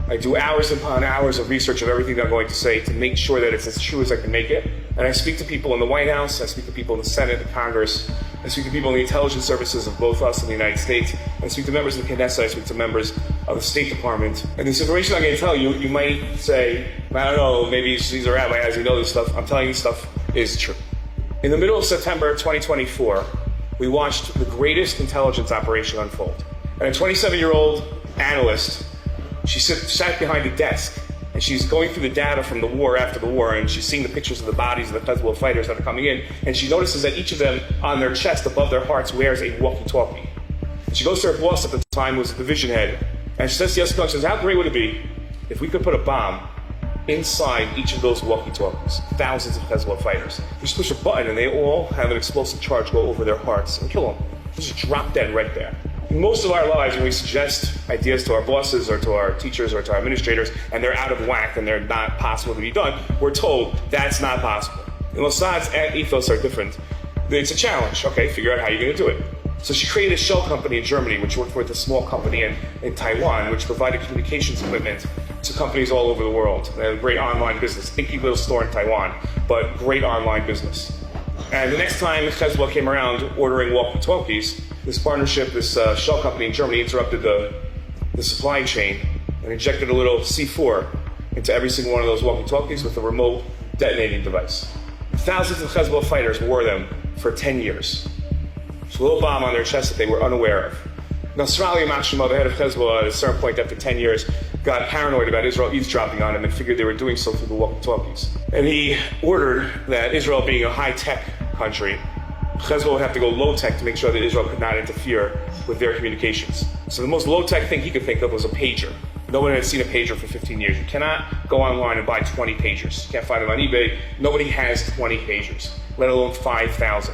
I do hours upon hours of research of everything that I'm going to say to make sure that it's as true as I can make it. And I speak to people in the White House, I speak to people in the Senate, the Congress, I speak to people in the intelligence services of both us and the United States, I speak to members of the Knesset, I speak to members of the State Department. And this information I'm going to tell you, you might say, I don't know, maybe he's a rabbi, how does he know this stuff? I'm telling you stuff is true. In the middle of September 2024, we watched the greatest intelligence operation unfold. And a 27-year-old analyst, she sat behind a desk, and she's going through the data from the war after the war, and she's seeing the pictures of the bodies of the Hezbollah fighters that are coming in, and she notices that each of them, on their chest, above their hearts, wears a walkie-talkie. And she goes to her boss at the time, who was the division head, and she says to Yosef, she says, how great would it be if we could put a bomb inside each of those walkie-talkies, thousands of Hezbollah fighters. You just push a button, and they all have an explosive charge go over their hearts and kill them. They just drop dead right there. Most of our lives, when we suggest ideas to our bosses or to our teachers or to our administrators, and they're out of whack and they're not possible to be done, we're told that's not possible. And Mossad's ethos are different. It's a challenge. Okay, figure out how you're going to do it. So she created a shell company in Germany, which worked with a small company in Taiwan, which provided communications equipment to companies all over the world. They had a great online business. Thinky little store in Taiwan, but great online business. And the next time Hezbollah came around ordering walkie-talkies, this partnership, this shell company in Germany interrupted the supply chain and injected a little C4 into every single one of those walkie-talkies with a remote detonating device. Thousands of Hezbollah fighters wore them for 10 years. It's a little bomb on their chest that they were unaware of. Nasrallah Mashima, the head of Hezbollah, at a certain point after 10 years, got paranoid about Israel eavesdropping on him and figured they were doing so through the walkie-talkies. And he ordered that Israel, being a high-tech country, Hezbollah would have to go low-tech to make sure that Israel could not interfere with their communications. So the most low-tech thing he could think of was a pager. No one had seen a pager for 15 years. You cannot go online and buy 20 pagers. You can't find them on eBay. Nobody has 20 pagers, let alone 5,000.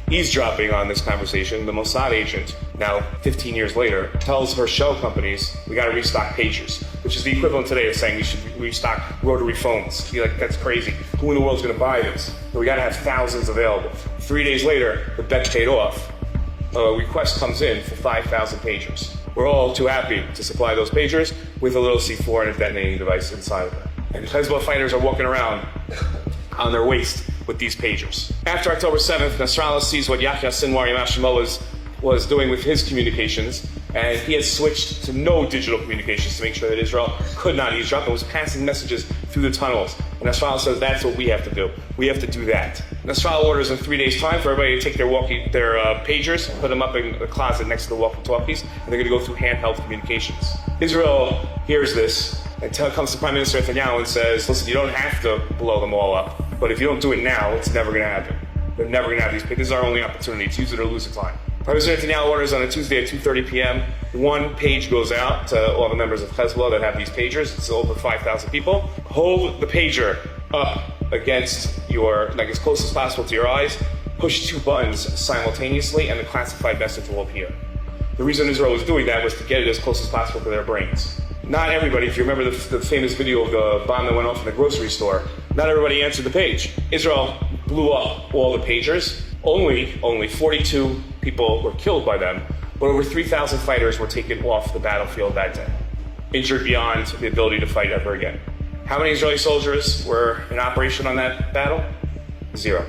Eavesdropping on this conversation, the Mossad agent, now 15 years later, tells her shell companies, we got to restock pagers, which is the equivalent today of saying we should restock rotary phones. You're like, that's crazy. Who in the world is going to buy this? So we got to have thousands available. 3 days later, the bet paid off. A request comes in for 5,000 pagers. We're all too happy to supply those pagers with a little C4 and a detonating device inside of them. And Hezbollah fighters are walking around on their waist with these pagers. After October 7th, Nasrallah sees what Yahya Sinwar Yamashimo was doing with his communications, and he had switched to no digital communications to make sure that Israel could not eavesdrop and was passing messages through the tunnels. And Nasrallah says, that's what we have to do. We have to do that. Nasrallah orders in 3 days' time for everybody to take their pagers, put them up in the closet next to the walkie-talkies, and they're going to go through handheld communications. Israel hears this and comes to Prime Minister Netanyahu and says, listen, you don't have to blow them all up, but if you don't do it now, it's never going to happen. They're never going to have these pagers. This is our only opportunity. It's use it or lose it time. Prime Minister Netanyahu orders on a Tuesday at 2:30 p.m. One page goes out to all the members of Hezbollah that have these pagers. It's over 5,000 people. Hold the pager up against like as close as possible to your eyes. Push 2 buttons simultaneously, and the classified message will appear. The reason Israel was doing that was to get it as close as possible to their brains. Not everybody, if you remember the famous video of the bomb that went off in the grocery store, not everybody answered the page. Israel blew up all the pagers. Only 42 people were killed by them, but over 3,000 fighters were taken off the battlefield that day, injured beyond the ability to fight ever again. How many Israeli soldiers were in operation on that battle? 0.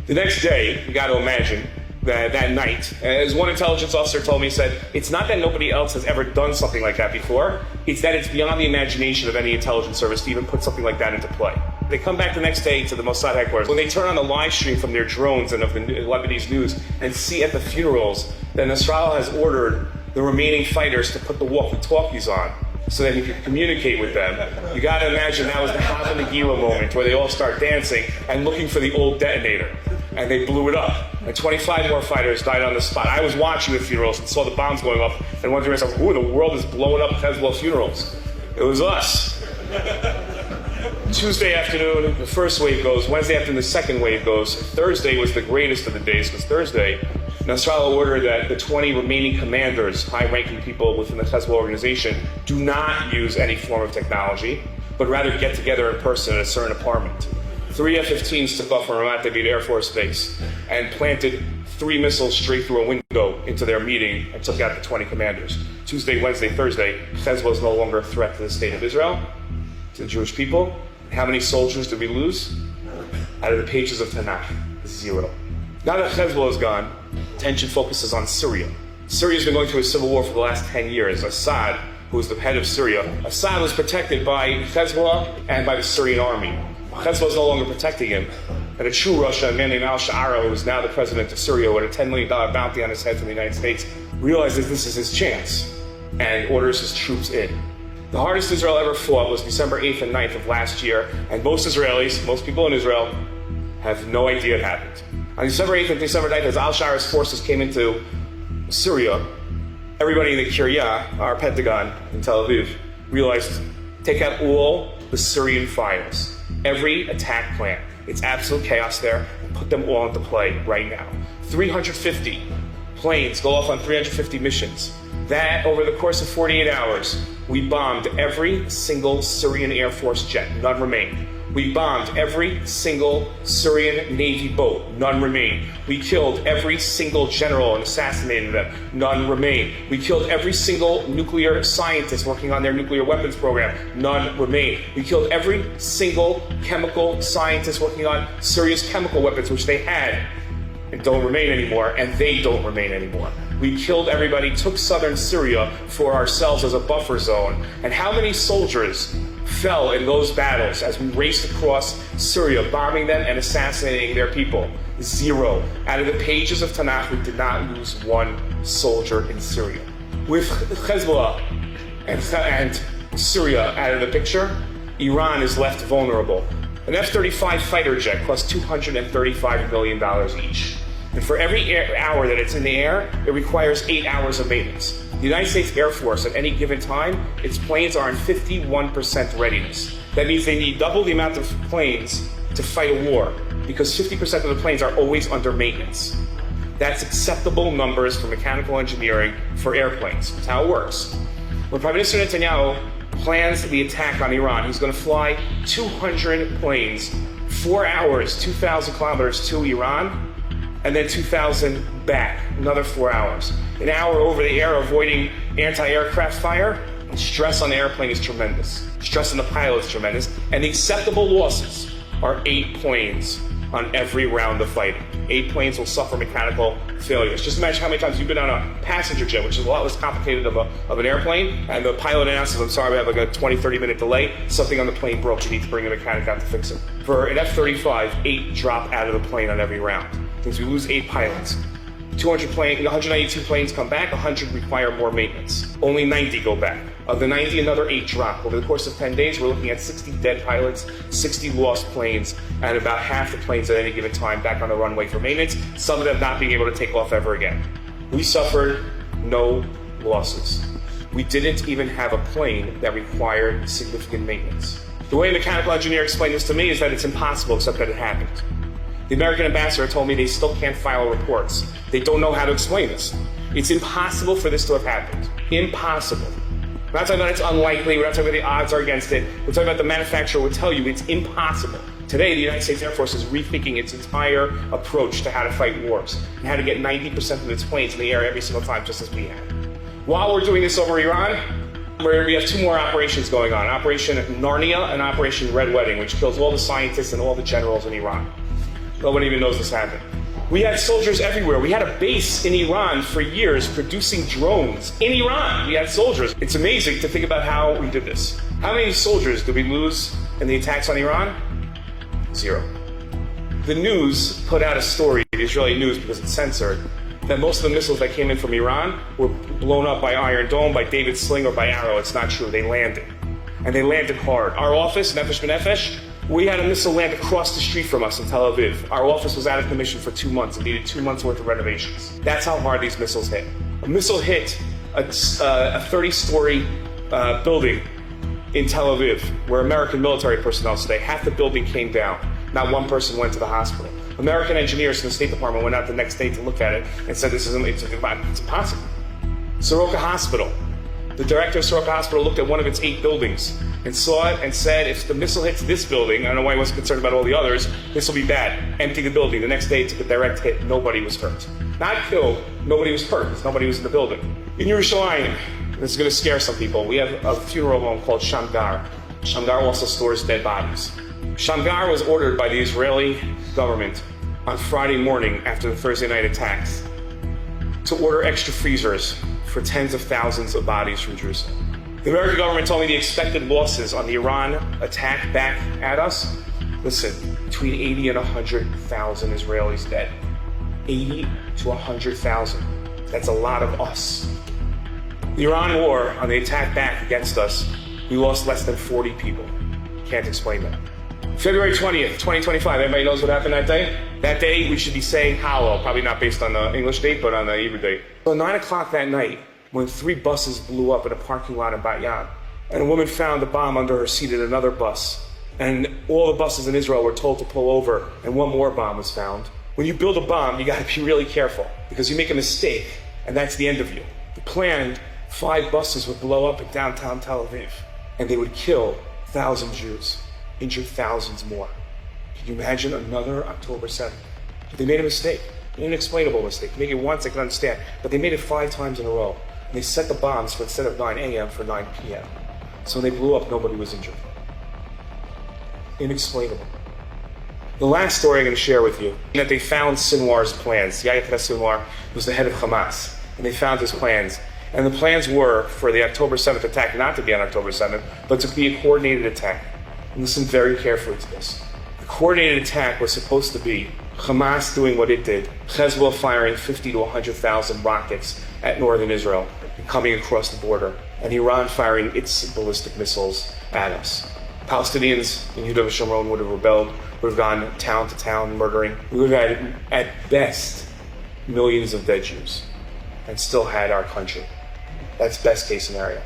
The next day, you got to imagine that night, as one intelligence officer told me, he said, it's not that nobody else has ever done something like that before, it's that it's beyond the imagination of any intelligence service to even put something like that into play. They come back the next day to the Mossad headquarters. When they turn on the live stream from their drones and of the Lebanese news and see at the funerals that Nasrallah has ordered the remaining fighters to put the walkie-talkies on so that he could communicate with them, you got to imagine that was the Hava Nagila moment where they all start dancing and looking for the old detonator. And they blew it up. And 25 more fighters died on the spot. I was watching the funerals and saw the bombs going off and wondering to myself, who in the world is blowing up Hezbollah funerals? It was us. Tuesday afternoon, the first wave goes. Wednesday afternoon, the second wave goes. Thursday was the greatest of the days, because Thursday, Nasrallah ordered that the 20 remaining commanders, high-ranking people within the Hezbollah organization, do not use any form of technology, but rather get together in person at a certain apartment. 3 F-15s took off from Ramat David Air Force Base and planted 3 missiles straight through a window into their meeting and took out the 20 commanders. Tuesday, Wednesday, Thursday, Hezbollah is no longer a threat to the state of Israel, to the Jewish people. How many soldiers did we lose? Out of the pages of Tanakh, 0. Now that Hezbollah is gone, attention focuses on Syria. Syria's been going through a civil war for the last 10 years. Assad, who was the head of Syria, Assad was protected by Hezbollah and by the Syrian army. Hezbollah is no longer protecting him. And a true Russia, a man named al-Sha'ara, who is now the president of Syria with a $10 million bounty on his head from the United States, realizes this is his chance and orders his troops in. The hardest Israel ever fought was December 8th and 9th of last year, and most Israelis, most people in Israel, have no idea it happened. On December 8th and December 9th, as al-Sha'ara's forces came into Syria, everybody in the Kiryat, our Pentagon in Tel Aviv, realized, take out all the Syrian files, every attack plan. It's absolute chaos there. Put them all into play right now. 350 planes go off on 350 missions. That, over the course of 48 hours, we bombed every single Syrian Air Force jet. None remained. We bombed every single Syrian Navy boat. None remained. We killed every single general and assassinated them. None remained. We killed every single nuclear scientist working on their nuclear weapons program. None remained. We killed every single chemical scientist working on Syria's chemical weapons, which they had and don't remain anymore, and they don't remain anymore. We killed everybody, took southern Syria for ourselves as a buffer zone. And how many soldiers fell in those battles as we raced across Syria, bombing them and assassinating their people? 0. Out of the pages of Tanakh, we did not lose 1 soldier in Syria. With Hezbollah and Syria out of the picture, Iran is left vulnerable. An F-35 fighter jet costs $235 million each. And for every hour that it's in the air, it requires 8 hours of maintenance. The United States Air Force, at any given time, its planes are in 51% readiness. That means they need double the amount of planes to fight a war, because 50% of the planes are always under maintenance. That's acceptable numbers for mechanical engineering for airplanes. That's how it works. When Prime Minister Netanyahu plans the attack on Iran, he's going to fly 200 planes, 4 hours, 2,000 kilometers to Iran, and then 2,000 back, another 4 hours. An hour over the air avoiding anti-aircraft fire. The stress on the airplane is tremendous. Stress on the pilot is tremendous. And the acceptable losses are 8 planes on every round of fighting. 8 planes will suffer mechanical failures. Just imagine how many times you've been on a passenger jet, which is a lot less complicated of an airplane, and the pilot announces, I'm sorry, we have like a 20, 30-minute delay. Something on the plane broke. You need to bring a mechanic out to fix it. For an F-35, 8 drop out of the plane on every round. Means we lose 8 pilots. 192 planes come back, 100 require more maintenance. Only 90 go back. Of the 90, another 8 drop. Over the course of 10 days, we're looking at 60 dead pilots, 60 lost planes, and about half the planes at any given time back on the runway for maintenance, some of them not being able to take off ever again. We suffered no losses. We didn't even have a plane that required significant maintenance. The way a mechanical engineer explained this to me is that it's impossible, except that it happened. The American ambassador told me they still can't file reports. They don't know how to explain this. It's impossible for this to have happened. Impossible. We're not talking about it's unlikely. We're not talking about the odds are against it. We're talking about the manufacturer would tell you it's impossible. Today, the United States Air Force is rethinking its entire approach to how to fight wars and how to get 90% of its planes in the air every single time, just as we have. While we're doing this over Iran, we have 2 more operations going on. Operation Narnia and Operation Red Wedding, which kills all the scientists and all the generals in Iran. Nobody even knows this happened. We had soldiers everywhere. We had a base in Iran for years producing drones. In Iran, we had soldiers. It's amazing to think about how we did this. How many soldiers did we lose in the attacks on Iran? 0. The news put out a story, the Israeli news, because it's censored, that most of the missiles that came in from Iran were blown up by Iron Dome, by David Sling, or by Arrow. It's not true. They landed. And they landed hard. Our office, Nefesh B'Nefesh, we had a missile land across the street from us in Tel Aviv. Our office was out of commission for 2 months and needed 2 months worth of renovations. That's how hard these missiles hit. A missile hit a 30-story building in Tel Aviv where American military personnel stay. Half the building came down. Not one person went to the hospital. American engineers from the State Department went out the next day to look at it and said it's impossible. Soroka Hospital. The director of Soroka Hospital looked at one of its 8 buildings and saw it and said, if the missile hits this building, I don't know why he wasn't concerned about all the others, this will be bad. Empty the building. The next day it took a direct hit. Nobody was hurt. not killed, nobody was hurt, because nobody was in the building. In Yerushalayim, this is going to scare some people, we have a funeral home called Shamgar. Shamgar also stores dead bodies. Shamgar was ordered by the Israeli government on Friday morning after the Thursday night attacks to order extra freezers for tens of thousands of bodies from Jerusalem. The American government told me the expected losses on the Iran attack back at us, listen, between 80 and 100,000 Israelis dead. 80 to 100,000. That's a lot of us. The Iran war, on the attack back against us, we lost less than 40 people. Can't explain that. February 20th, 2025, everybody knows what happened that day? That day, we should be saying Hallel, probably not based on the English date, but on the Hebrew date. So 9 o'clock that night, when 3 buses blew up in a parking lot in Bat Yam, and a woman found a bomb under her seat in another bus, and all the buses in Israel were told to pull over, and one more bomb was found. When you build a bomb, you gotta be really careful, because you make a mistake, and that's the end of you. The plan, 5 buses would blow up in downtown Tel Aviv, and they would kill 1,000 Jews, injure thousands more. Can you imagine another October 7th? But they made a mistake, an inexplainable mistake. Make it once, I can understand, but they made it 5 times in a row. And they set the bombs for instead of 9 a.m. for 9 p.m. So when they blew up, nobody was injured. Inexplainable. The last story I'm going to share with you, that they found Sinwar's plans. Yahya Sinwar was the head of Hamas, and they found his plans. And the plans were for the October 7th attack not to be on October 7th, but to be a coordinated attack. And listen very carefully to this. The coordinated attack was supposed to be Hamas doing what it did, Hezbollah firing 50 to 100,000 rockets at northern Israel, coming across the border, and Iran firing its ballistic missiles at us. Palestinians in Yehuda Shomron would have rebelled, would have gone town to town murdering. We would have had, at best, millions of dead Jews, and still had our country. That's best case scenario.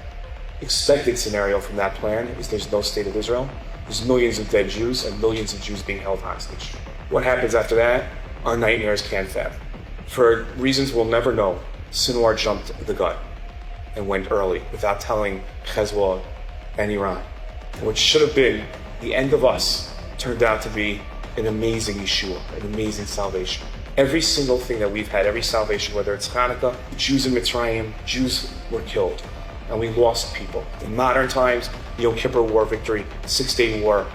Expected scenario from that plan is there's no state of Israel, there's millions of dead Jews, and millions of Jews being held hostage. What happens after that? Our nightmares can't fathom. For reasons we'll never know, Sinwar jumped the gun and went early without telling Hezbollah and Iran. And what should have been the end of us turned out to be an amazing Yeshua, an amazing salvation. Every single thing that we've had, every salvation, whether it's Hanukkah, Jews in Mitzrayim, Jews were killed, and we lost people. In modern times, the Yom Kippur War victory, the 6-Day War,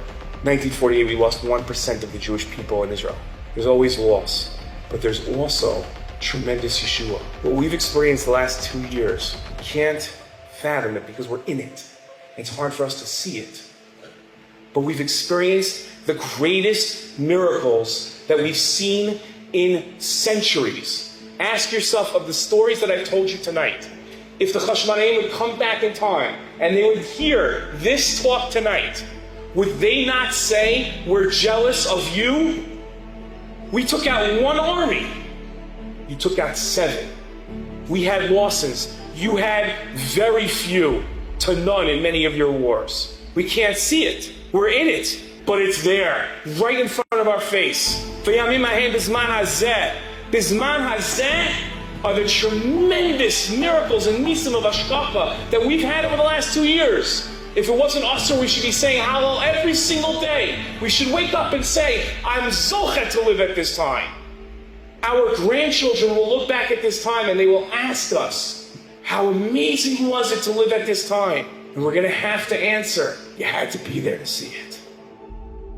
1948, we lost 1% of the Jewish people in Israel. There's always loss, but there's also tremendous Yeshua. What we've experienced the last 2 years, we can't fathom it because we're in it. It's hard for us to see it. But we've experienced the greatest miracles that we've seen in centuries. Ask yourself of the stories that I've told you tonight. If the Chashmonaim would come back in time and they would hear this talk tonight, would they not say, we're jealous of you? We took out 1 army. You took out 7. We had losses. You had very few to none in many of your wars. We can't see it. We're in it. But it's there, right in front of our face. Bizman hazeh are the tremendous miracles and Nisim of Ashkafa that we've had over the last 2 years. If it wasn't us, we should be saying Hallel every single day. We should wake up and say, I'm zochet to live at this time. Our grandchildren will look back at this time and they will ask us, how amazing was it to live at this time? And we're going to have to answer, you had to be there to see it.